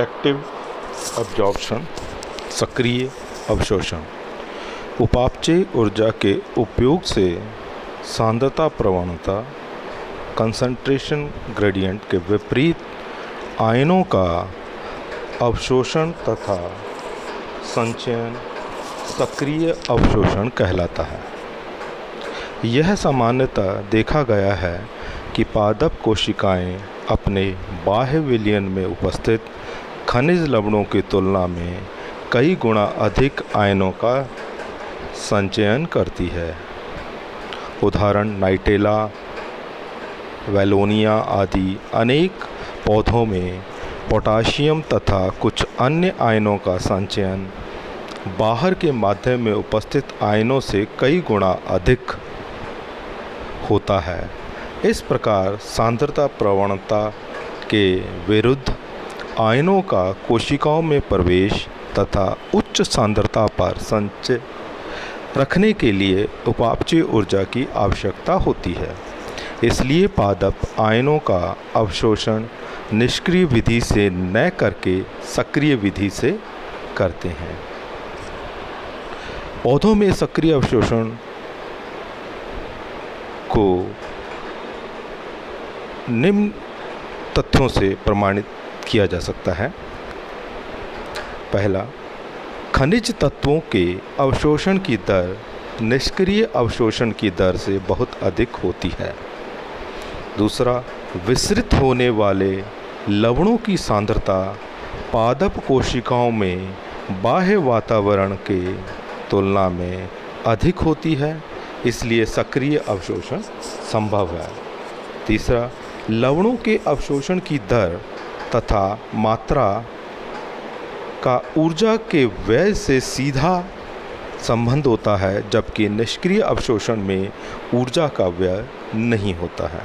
Active absorption, सक्रिय अवशोषण। उपापचय ऊर्जा के उपयोग से सांद्रता प्रवणता कंसंट्रेशन ग्रेडियंट के विपरीत आयनों का अवशोषण तथा संचयन सक्रिय अवशोषण कहलाता है। यह सामान्यतः देखा गया है कि पादप कोशिकाएं अपने बाह्य विलयन में उपस्थित खनिज लवणों की तुलना में कई गुना अधिक आयनों का संचयन करती है। उदाहरण नाइटेला, वेलोनिया आदि अनेक पौधों में पोटासियम तथा कुछ अन्य आयनों का संचयन बाहर के माध्यम में उपस्थित आयनों से कई गुना अधिक होता है। इस प्रकार सांद्रता प्रवणता के विरुद्ध आयनों का कोशिकाओं में प्रवेश तथा उच्च सांद्रता पर संचय रखने के लिए उपापचय ऊर्जा की आवश्यकता होती है। इसलिए पादप आयनों का अवशोषण निष्क्रिय विधि से न करके सक्रिय विधि से करते हैं। पौधों में सक्रिय अवशोषण को निम्न तथ्यों से प्रमाणित किया जा सकता है। पहला, खनिज तत्वों के अवशोषण की दर निष्क्रिय अवशोषण की दर से बहुत अधिक होती है। दूसरा, विसरित होने वाले लवणों की सांद्रता पादप कोशिकाओं में बाह्य वातावरण के तुलना में अधिक होती है, इसलिए सक्रिय अवशोषण संभव है। तीसरा, लवणों के अवशोषण की दर तथा मात्रा का ऊर्जा के व्यय से सीधा संबंध होता है, जबकि निष्क्रिय अवशोषण में ऊर्जा का व्यय नहीं होता है।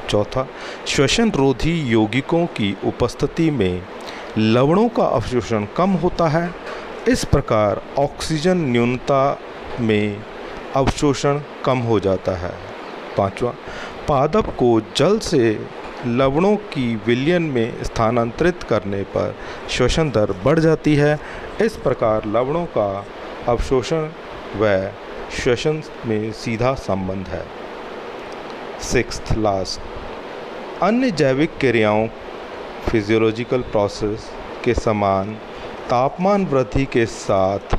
चौथा, श्वसन रोधी यौगिकों की उपस्थिति में लवणों का अवशोषण कम होता है। इस प्रकार ऑक्सीजन न्यूनता में अवशोषण कम हो जाता है। पांचवा, पादप को जल से लवणों की विलयन में स्थानांतरित करने पर श्वसन दर बढ़ जाती है। इस प्रकार लवणों का अवशोषण व श्वसन में सीधा संबंध है। सिक्स्थ लास्ट, अन्य जैविक क्रियाओं फिजियोलॉजिकल प्रोसेस के समान तापमान वृद्धि के साथ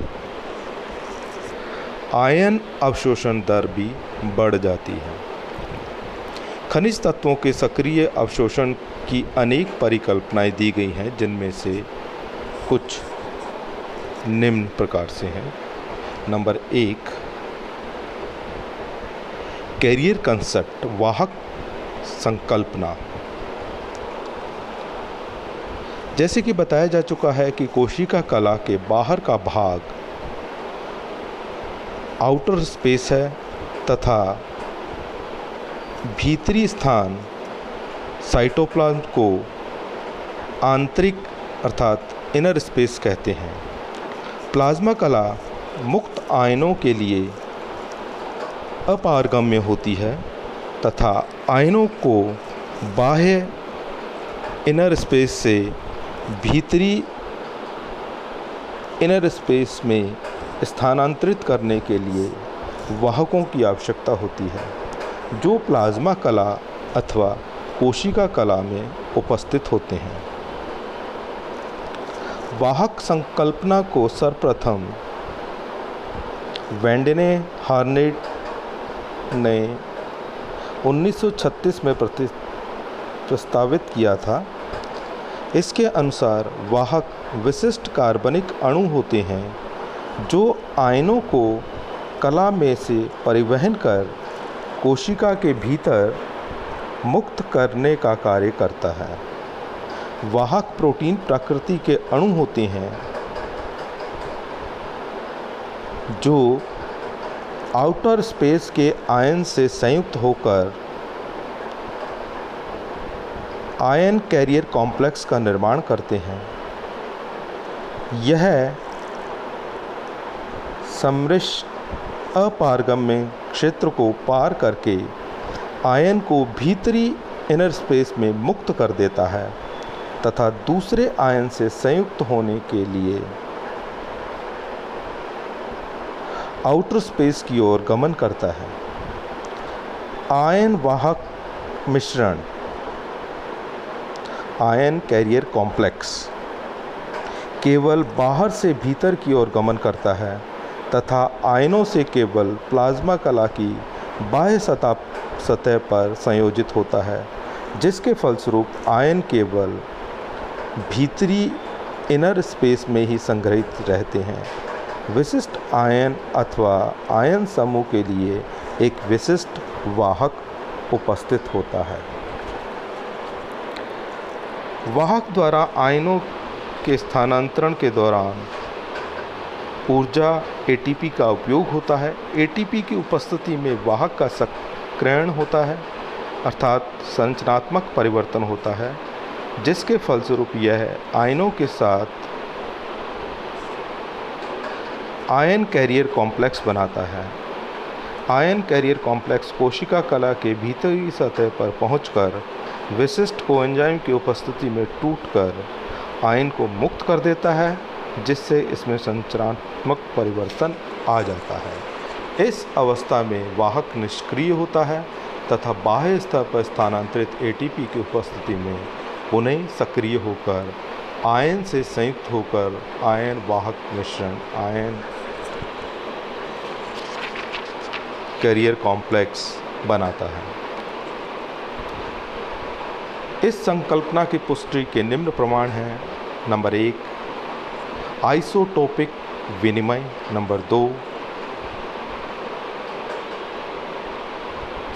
आयन अवशोषण दर भी बढ़ जाती है। खनिज तत्वों के सक्रिय अवशोषण की अनेक परिकल्पनाएं दी गई हैं, जिनमें से कुछ निम्न प्रकार से हैं। नंबर 1, कैरियर कंसेप्ट, वाहक संकल्पना। जैसे कि बताया जा चुका है कि कोशिका कला के बाहर का भाग आउटर स्पेस है तथा भीतरी स्थान साइटोप्लाज्म को आंतरिक अर्थात इनर स्पेस कहते हैं। प्लाज्मा कला मुक्त आयनों के लिए अपारगम्य होती है तथा आयनों को बाह्य इनर स्पेस से भीतरी इनर स्पेस में स्थानांतरित करने के लिए वाहकों की आवश्यकता होती है, जो प्लाज्मा कला अथवा कोशिका कला में उपस्थित होते हैं। वाहक संकल्पना को सर्वप्रथम वेंडेने हार्नेट ने 1936 में प्रस्तावित किया था। इसके अनुसार वाहक विशिष्ट कार्बनिक अणु होते हैं जो आयनों को कला में से परिवहन कर कोशिका के भीतर मुक्त करने का कार्य करता है। वाहक प्रोटीन प्रकृति के अणु होते हैं जो आउटर स्पेस के आयन से संयुक्त होकर आयन कैरियर कॉम्प्लेक्स का निर्माण करते हैं। यह सम्मिश्र अपारगम्य क्षेत्र को पार करके आयन को भीतरी इनर स्पेस में मुक्त कर देता है तथा दूसरे आयन से संयुक्त होने के लिए आउटर स्पेस की ओर गमन करता है। आयन वाहक मिश्रण, आयन कैरियर कॉम्प्लेक्स, केवल बाहर से भीतर की ओर गमन करता है तथा आयनों से केवल प्लाज्मा कला की बाह्य सतह पर संयोजित होता है, जिसके फलस्वरूप आयन केवल भीतरी इनर स्पेस में ही संग्रहित रहते हैं। विशिष्ट आयन अथवा आयन समूह के लिए एक विशिष्ट वाहक उपस्थित होता है। वाहक द्वारा आयनों के स्थानांतरण के दौरान ऊर्जा एटीपी का उपयोग होता है। एटीपी की उपस्थिति में वाहक का सक्रियण होता है, अर्थात संरचनात्मक परिवर्तन होता है, जिसके फलस्वरूप यह आयनों के साथ आयन कैरियर कॉम्प्लेक्स बनाता है। आयन कैरियर कॉम्प्लेक्स कोशिका कला के भीतरी सतह पर पहुंचकर विशिष्ट कोएंजाइम की उपस्थिति में टूटकर आयन को मुक्त कर देता है, जिससे इसमें संरचनात्मक परिवर्तन आ जाता है। इस अवस्था में वाहक निष्क्रिय होता है तथा बाह्य स्तर पर स्थानांतरित एटीपी की उपस्थिति में पुनः सक्रिय होकर आयन से संयुक्त होकर आयन वाहक मिश्रण, आयन कैरियर कॉम्प्लेक्स बनाता है। इस संकल्पना की पुष्टि के निम्न प्रमाण हैं। नंबर 1, आइसोटोपिक विनिमय। नंबर 2,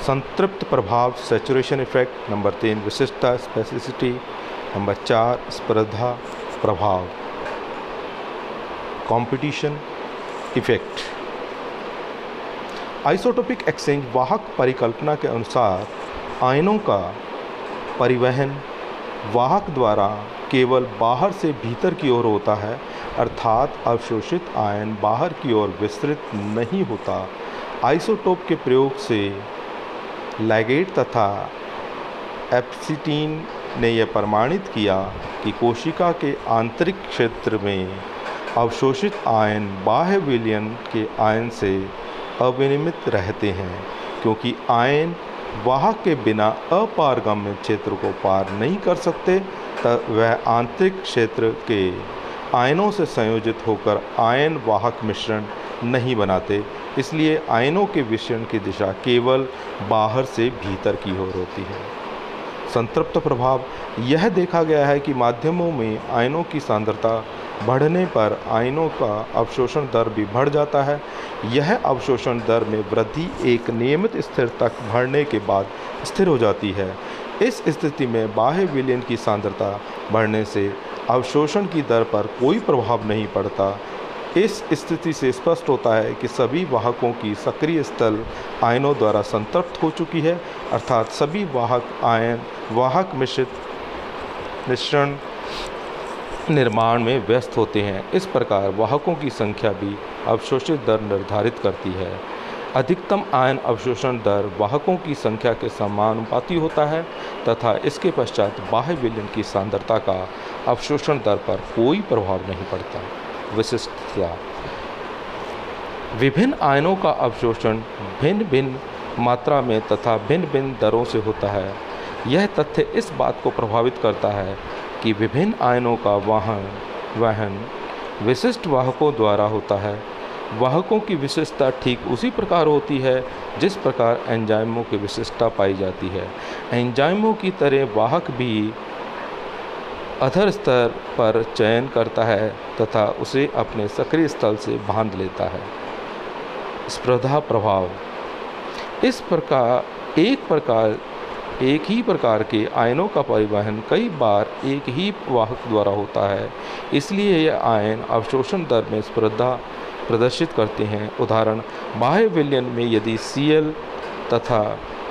संतृप्त प्रभाव सैचुरेशन इफेक्ट। नंबर 3, विशिष्टता स्पेसिसिटी। नंबर 4, स्पर्धा प्रभाव कंपटीशन इफेक्ट। आइसोटोपिक एक्सचेंज वाहक परिकल्पना के अनुसार आयनों का परिवहन वाहक द्वारा केवल बाहर से भीतर की ओर होता है, अर्थात अवशोषित आयन बाहर की ओर विस्तृत नहीं होता। आइसोटोप के प्रयोग से लैगेट तथा एप्सिटीन ने यह प्रमाणित किया कि कोशिका के आंतरिक क्षेत्र में अवशोषित आयन बाह्य विलयन के आयन से अविनियमित रहते हैं, क्योंकि आयन वाहक के बिना अपारगम्य क्षेत्र को पार नहीं कर सकते, तब वह आंतरिक क्षेत्र के आयनों से संयोजित होकर आयन वाहक मिश्रण नहीं बनाते। इसलिए आयनों के विचरण की दिशा केवल बाहर से भीतर की ओर होती है। संतृप्त प्रभाव, यह देखा गया है कि माध्यमों में आयनों की सांद्रता बढ़ने पर आयनों का अवशोषण दर भी बढ़ जाता है। यह अवशोषण दर में वृद्धि एक नियमित स्तर तक बढ़ने के बाद स्थिर हो जाती है। इस स्थिति में बाह्य विलयन की सांद्रता बढ़ने से अवशोषण की दर पर कोई प्रभाव नहीं पड़ता। इस स्थिति से स्पष्ट होता है कि सभी वाहकों की सक्रिय स्थल आयनों द्वारा संतृप्त हो चुकी है, अर्थात सभी वाहक आयन वाहक मिश्रण निर्माण में व्यस्त होते हैं। इस प्रकार वाहकों की संख्या भी अवशोषित दर निर्धारित करती है। अधिकतम आयन अवशोषण दर वाहकों की संख्या के समानुपाती होता है तथा इसके पश्चात बाह्य विलयन की सांद्रता का अवशोषण दर पर कोई प्रभाव नहीं पड़ता। विशिष्टता, विभिन्न आयनों का अवशोषण भिन्न भिन्न मात्रा में तथा भिन्न भिन्न दरों से होता है। यह तथ्य इस बात को प्रभावित करता है कि विभिन्न आयनों का वहन विशिष्ट वाहकों द्वारा होता है। वाहकों की विशिष्टता ठीक उसी प्रकार होती है जिस प्रकार एंजाइमों की विशिष्टता पाई जाती है। एंजाइमों की तरह वाहक भी अधर स्तर पर चयन करता है तथा उसे अपने सक्रिय स्थल से बांध लेता है। स्पर्धा प्रभाव, इस प्रकार एक ही प्रकार के आयनों का परिवहन कई बार एक ही वाहक द्वारा होता है, इसलिए यह आयन अवशोषण दर में स्पर्धा प्रदर्शित करते हैं। उदाहरण, बाह्य विलयन में यदि Cl तथा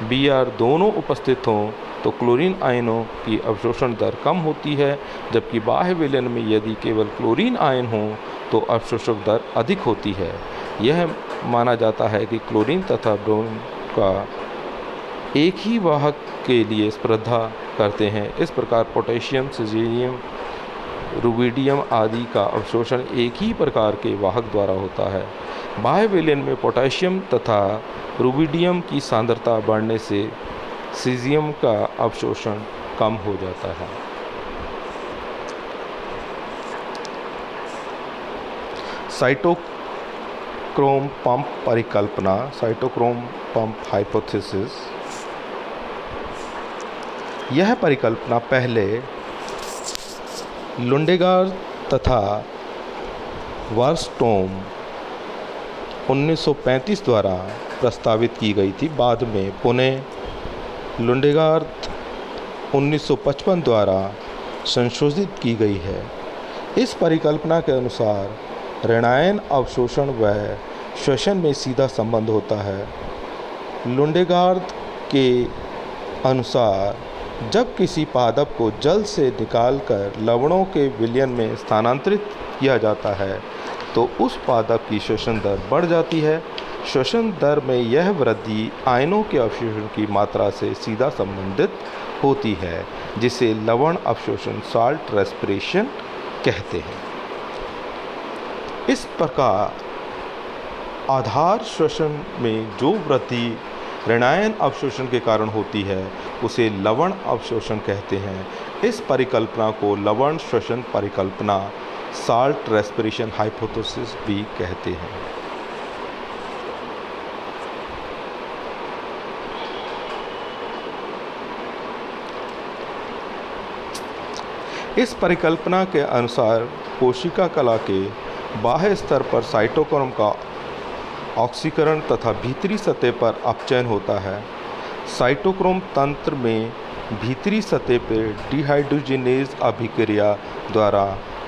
Br दोनों उपस्थित हों तो क्लोरीन आयनों की अवशोषण दर कम होती है, जबकि बाह्य विलयन में यदि केवल क्लोरीन आयन हों तो अवशोषक दर अधिक होती है। यह माना जाता है कि क्लोरीन तथा ब्रोमीन का एक ही वाहक के लिए स्पर्धा करते हैं। इस प्रकार पोटेशियम, सीज़ियम, रुबिडियम आदि का अवशोषण एक ही प्रकार के वाहक द्वारा होता है। बाह्य विलयन में पोटेशियम तथा रुबिडियम की सांद्रता बढ़ने से सीज़ियम का अवशोषण कम हो जाता है। साइटोक्रोम पंप परिकल्पना, साइटोक्रोम पंप हाइपोथेसिस। यह परिकल्पना पहले लुंडेगार्ड तथा वार्स्टोम 1935 द्वारा प्रस्तावित की गई थी। बाद में पुनः लुंडेगार्ड 1955 द्वारा संशोधित की गई है। इस परिकल्पना के अनुसार ऋणायन अवशोषण व श्वसन में सीधा संबंध होता है। लुंडेगार्ड के अनुसार जब किसी पादप को जल से निकालकर लवणों के विलयन में स्थानांतरित किया जाता है तो उस पादप की श्वसन दर बढ़ जाती है। श्वसन दर में यह वृद्धि आयनों के अवशोषण की मात्रा से सीधा संबंधित होती है, जिसे लवण अवशोषण, साल्ट रेस्पिरेशन कहते हैं। इस प्रकार आधार श्वसन में जो वृद्धि ऋणायन अवशोषण के कारण होती है उसे लवण अवशोषण कहते हैं। इस परिकल्पना को लवण श्वसन परिकल्पना, साल्ट रेस्पिरेशन हाइपोथेसिस भी कहते हैं। इस परिकल्पना के अनुसार कोशिका कला के बाह्य स्तर पर साइटोक्रोम का ऑक्सीकरण तथा भीतरी सतह पर अपचयन होता है। साइटोक्रोम तंत्र में भीतरी सतह पर डिहाइड्रोजिनेज अभिक्रिया द्वारा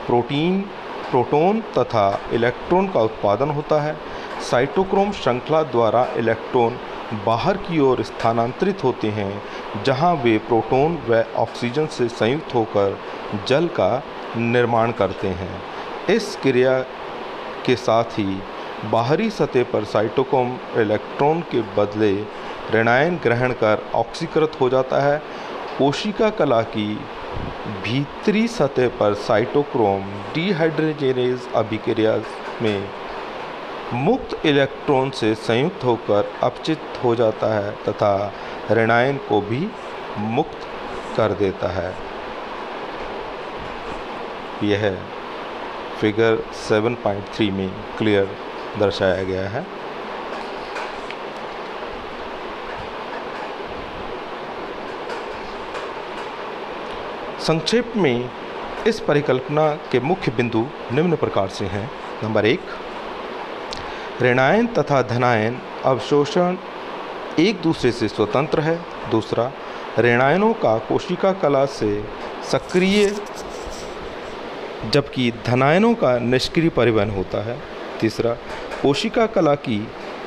प्रोटॉन तथा इलेक्ट्रॉन का उत्पादन होता है। साइटोक्रोम श्रृंखला द्वारा इलेक्ट्रॉन बाहर की ओर स्थानांतरित होते हैं, जहां वे प्रोटॉन व ऑक्सीजन से संयुक्त होकर जल का निर्माण करते हैं। इस क्रिया के साथ ही बाहरी सतह पर साइटोक्रोम इलेक्ट्रॉन के बदले ऋणायन ग्रहण कर ऑक्सीकृत हो जाता है। कोशिका कला की भीतरी सतह पर साइटोक्रोम डिहाइड्रोजिनेज अभिक्रिया में मुक्त इलेक्ट्रॉन से संयुक्त होकर अपचित हो जाता है तथा ऋणायन को भी मुक्त कर देता है। यह फिगर 7.3 में क्लियर दर्शाया गया है। संक्षेप में इस परिकल्पना के मुख्य बिंदु निम्न प्रकार से हैं। नंबर 1, ऋणायन तथा धनायन अवशोषण एक दूसरे से स्वतंत्र है। दूसरा, ऋणायनों का कोशिका कला से सक्रिय जबकि धनायनों का निष्क्रिय परिवहन होता है। तीसरा, कोशिका कला की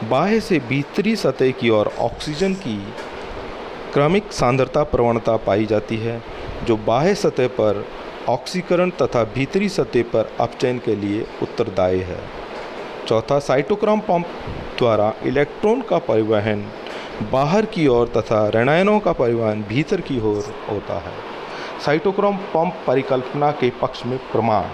बाह्य से भीतरी सतह की ओर ऑक्सीजन की क्रमिक सांद्रता प्रवणता पाई जाती है, जो बाह्य सतह पर ऑक्सीकरण तथा भीतरी सतह पर अपचयन के लिए उत्तरदायी है। चौथा, साइटोक्रोम पंप द्वारा इलेक्ट्रॉन का परिवहन बाहर की ओर तथा ऋणायनों का परिवहन भीतर की ओर होता है। साइटोक्रोम पंप परिकल्पना के पक्ष में प्रमाण: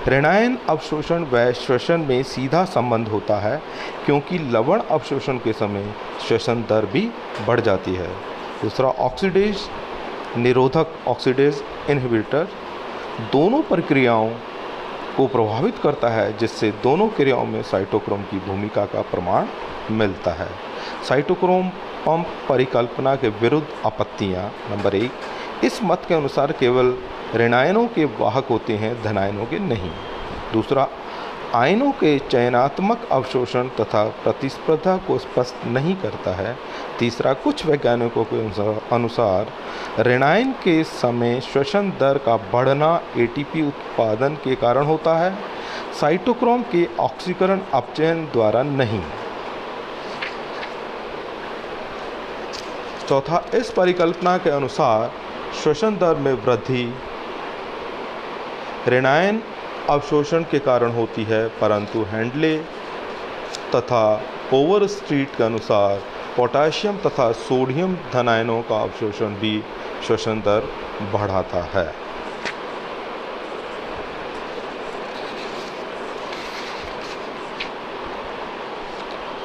ऋणायन अवशोषण व श्वसन में सीधा संबंध होता है, क्योंकि लवण अवशोषण के समय श्वसन दर भी बढ़ जाती है। दूसरा, ऑक्सीडेज निरोधक, ऑक्सीडेज इनहिबिटर दोनों प्रक्रियाओं को प्रभावित करता है, जिससे दोनों क्रियाओं में साइटोक्रोम की भूमिका का प्रमाण मिलता है। साइटोक्रोम पंप परिकल्पना के विरुद्ध आपत्तियां: नंबर 1, इस मत के अनुसार केवल ऋणायनों के वाहक होते हैं, धनायनों के नहीं। दूसरा, आयनों के चयनात्मक अवशोषण तथा प्रतिस्पर्धा को स्पष्ट नहीं करता है। तीसरा, कुछ वैज्ञानिकों के अनुसार ऋणायन के समय श्वसन दर का बढ़ना एटीपी उत्पादन के कारण होता है, साइटोक्रोम के ऑक्सीकरण अपचयन द्वारा नहीं। चौथा, इस परिकल्पना के अनुसार श्वसन दर में वृद्धि ऋणायन अवशोषण के कारण होती है, परंतु हैंडले तथा ओवरस्ट्रीट के अनुसार पोटाशियम तथा सोडियम धनायनों का अवशोषण भी श्वसन दर बढ़ाता है।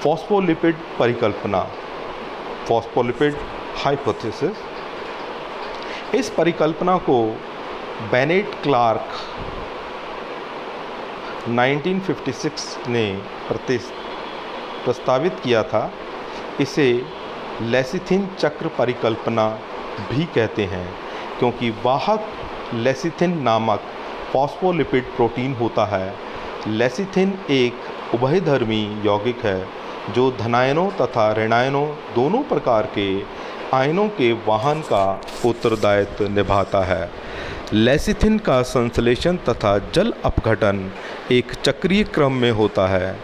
फॉस्फोलिपिड परिकल्पना, फॉस्फोलिपिड हाइपोथेसिस। इस परिकल्पना को बेनेट क्लार्क 1956 ने प्रस्तावित किया था। इसे लेसिथिन चक्र परिकल्पना भी कहते हैं, क्योंकि वाहक लेसिथिन नामक फॉस्फोलिपिड प्रोटीन होता है। लेसिथिन एक उभयधर्मी यौगिक है जो धनायनों तथा ऋणायनों दोनों प्रकार के आयनों के वहन का उत्तरदायित्व निभाता है। लेसिथिन का संश्लेषण तथा जल अपघटन एक चक्रीय क्रम में होता है।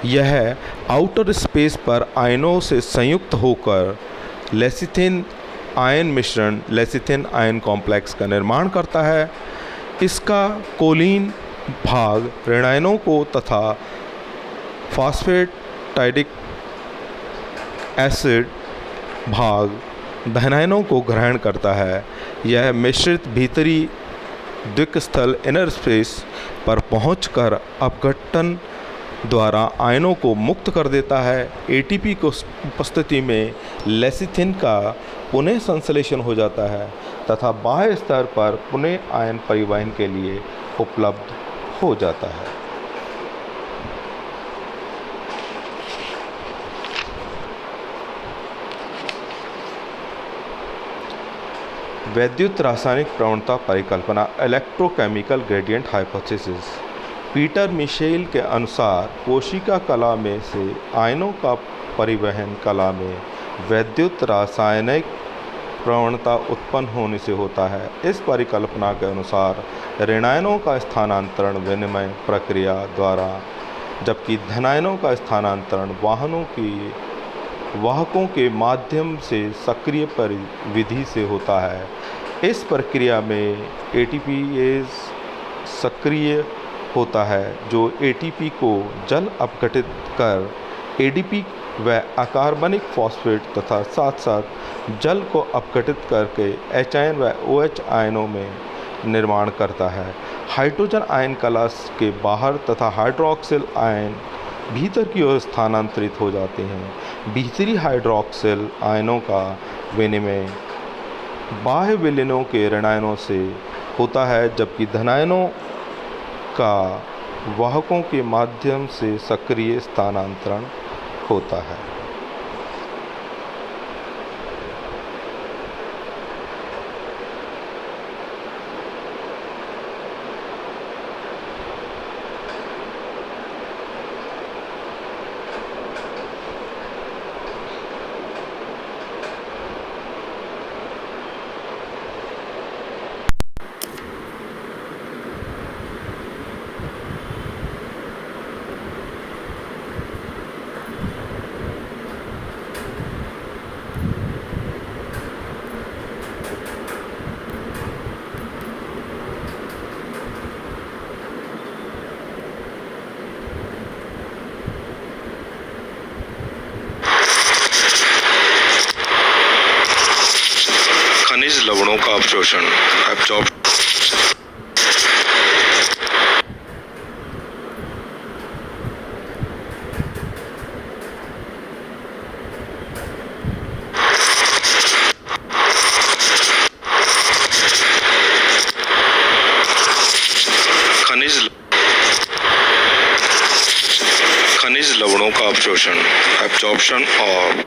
यह आउटर स्पेस पर आयनों से संयुक्त होकर लेसिथिन आयन मिश्रण लेसिथिन आयन कॉम्प्लेक्स का निर्माण करता है। इसका कोलिन भाग ऋणायनों को तथा फॉस्फेटाइडिक एसिड भाग धनायनों को ग्रहण करता है। यह मिश्रित भीतरी द्विकस्थल इनर स्पेस पर पहुंचकर अपघटन द्वारा आयनों को मुक्त कर देता है। एटीपी की उपस्थिति में लेसिथिन का पुनः संश्लेषण हो जाता है तथा बाह्य स्तर पर पुनः आयन परिवहन के लिए उपलब्ध हो जाता है। वैद्युत रासायनिक प्रवणता परिकल्पना, electrochemical gradient hypothesis. Peter Mitchell के अनुसार कोशिका कला में से आयनों का परिवहन कला में वैद्युत रासायनिक प्रवणता उत्पन्न होने से होता है। इस परिकल्पना के अनुसार ऋणायनों का स्थानांतरण विनिमय प्रक्रिया द्वारा, जबकि धनायनों का स्थानांतरण वाहकों के माध्यम से सक्रिय परिविधि से होता है। इस प्रक्रिया में एटीपीएज सक्रिय होता है, जो एटीपी को जल अपघटित कर एडीपी व अकार्बनिक फॉस्फेट तथा साथ साथ जल को अपघटित करके एच आयन व OH आयनों में निर्माण करता है। हाइड्रोजन आयन कला के बाहर तथा हाइड्रोक्सिल आयन भीतर की ओर स्थानांतरित हो जाते हैं। भीतरी हाइड्रोक्सिल आयनों का विनिमय बाह्य विलयनों के ऋणायनों से होता है, जबकि धनायनों का वाहकों के माध्यम से सक्रिय स्थानांतरण होता है। खनिज लवणों का अवशोषण खनिज लवणों का अवशोषण एब्जॉर्प्शन और